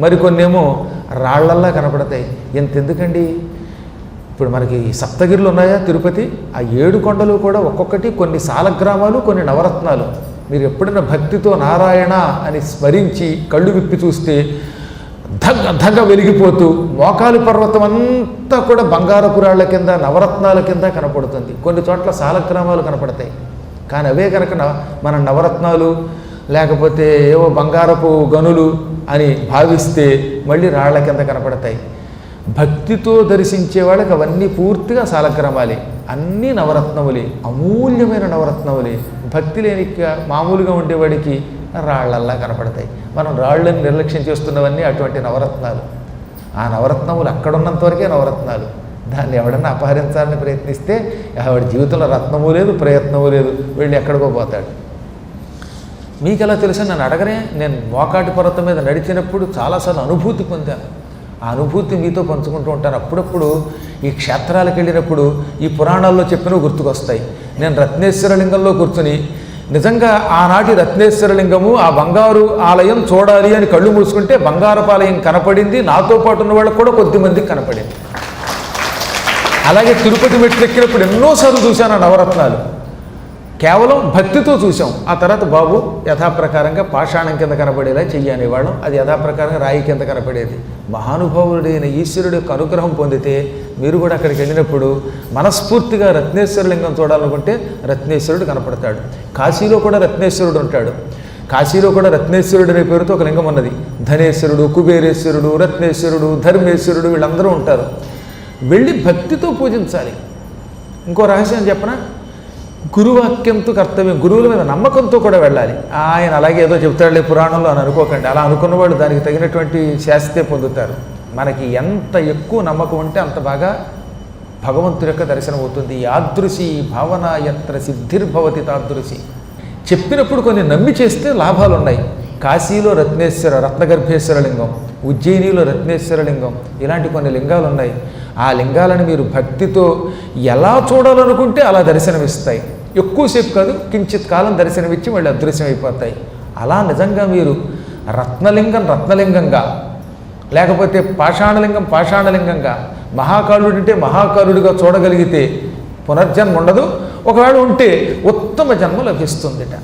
మరికొన్ని ఏమో రాళ్లల్లా కనపడతాయి. ఎంతెందుకండి, ఇప్పుడు మనకి సప్తగిరులు ఉన్నాయా తిరుపతి, ఆ 7 కొండలు కూడా ఒక్కొక్కటి కొన్ని సాలగ్రామాలు, కొన్ని నవరత్నాలు. మీరు ఎప్పుడైనా భక్తితో నారాయణ అని స్మరించి కళ్ళు విప్పి చూస్తే ధగ ధగ వెలిగిపోతూ మోకాలి పర్వతం అంతా కూడా బంగారపు రాళ్ల కింద నవరత్నాల కింద కనపడుతుంది. కొన్ని చోట్ల సాలగ్రామాలు కనపడతాయి. కానీ అవే కనుక మన నవరత్నాలు లేకపోతే ఏవో బంగారపు గనులు అని భావిస్తే మళ్ళీ రాళ్ల కింద కనపడతాయి. భక్తితో దర్శించే వాళ్ళకి అవన్నీ పూర్తిగా సాలగ్రామాలే, అన్నీ నవరత్నములే, అమూల్యమైన నవరత్నములే. భక్తి లేని మామూలుగా ఉండేవాడికి రాళ్లల్లా కనపడతాయి. మనం రాళ్ళని నిర్లక్ష్యం చేస్తున్నవన్నీ అటువంటి నవరత్నాలు. ఆ నవరత్నములు అక్కడున్నంత వరకే నవరత్నాలు. దాన్ని ఎవడన్నా అపహరించాలని ప్రయత్నిస్తే ఆవిడ జీవితంలో రత్నము లేదు, ప్రయత్నము లేదు, వెళ్ళి ఎక్కడికో పోతాడు. మీకు ఎలా తెలుసా నన్ను అడగరే, నేను మోకాటి పర్వతం మీద నడిచినప్పుడు చాలాసార్లు అనుభూతి పొందాను. ఆ అనుభూతి మీతో పంచుకుంటూ ఉంటాను. అప్పుడప్పుడు ఈ క్షేత్రాలకు వెళ్ళినప్పుడు ఈ పురాణాల్లో చెప్పినవి గుర్తుకొస్తాయి. నేను రత్నేశ్వరలింగంలో కూర్చుని నిజంగా ఆనాటి రత్నేశ్వరలింగము, ఆ బంగారు ఆలయం చూడాలి అని కళ్ళు మూసుకుంటే బంగారపు ఆలయం కనపడింది. నాతో పాటు ఉన్న వాళ్ళకు కూడా కొద్దిమందికి కనపడింది. అలాగే తిరుపతి మెట్లు ఎక్కినప్పుడు ఎన్నోసార్లు చూశాను ఆ నవరత్నాలు. కేవలం భక్తితో చూసాం. ఆ తర్వాత బాబు యథాప్రకారంగా పాషాణం కింద కనపడేలా చెయ్యనేవాళ్ళం. అది యథాప్రకారంగా రాయి కింద కనపడేది. మహానుభావుడైన ఈశ్వరుడు యొక్క అనుగ్రహం పొందితే మీరు కూడా అక్కడికి వెళ్ళినప్పుడు మనస్ఫూర్తిగా రత్నేశ్వరలింగం చూడాలనుకుంటే రత్నేశ్వరుడు కనపడతాడు. కాశీలో కూడా రత్నేశ్వరుడు ఉంటాడు. కాశీలో కూడా రత్నేశ్వరుడు అనే పేరుతో ఒక లింగం ఉన్నది. ధనేశ్వరుడు, కుబేరేశ్వరుడు, రత్నేశ్వరుడు, ధర్మేశ్వరుడు వీళ్ళందరూ ఉంటారు. వెళ్ళి భక్తితో పూజించాలి. ఇంకో రహస్యం చెప్పనా, గురువాక్యంతో కర్తవ్యం, గురువుల మీద నమ్మకంతో కూడా వెళ్ళాలి. ఆయన అలాగే ఏదో చెప్తాడులే పురాణంలో అని అనుకోకండి. అలా అనుకున్నవాడు దానికి తగినటువంటి శాస్త్రే పొందుతారు. మనకి ఎంత ఎక్కువ నమ్మకం ఉంటే అంత బాగా భగవంతుడి యొక్క దర్శనం అవుతుంది. యాదృశి భావన యత్ర సిద్ధిర్భవతి తాదృశి. చెప్పినప్పుడు కొన్ని నమ్మి చేస్తే లాభాలు ఉన్నాయి. కాశీలో రత్నగర్భేశ్వర లింగం, ఉజ్జయినిలో రత్నేశ్వర లింగం, ఇలాంటి కొన్ని లింగాలు ఉన్నాయి. ఆ లింగాలను మీరు భక్తితో ఎలా చూడాలనుకుంటే అలా దర్శనమిస్తాయి. ఎక్కువసేపు కాదు, కించిత్ కాలం దర్శనమిచ్చి మళ్ళీ అదృశ్యం అయిపోతాయి. అలా నిజంగా మీరు రత్నలింగం రత్నలింగంగా, లేకపోతే పాషాణలింగం పాషాణలింగంగా, మహాకాలుడు అంటే మహాకాలుడిగా చూడగలిగితే పునర్జన్మ ఉండదు. ఒకవేళ ఉంటే ఉత్తమ జన్మ లభిస్తుందిట.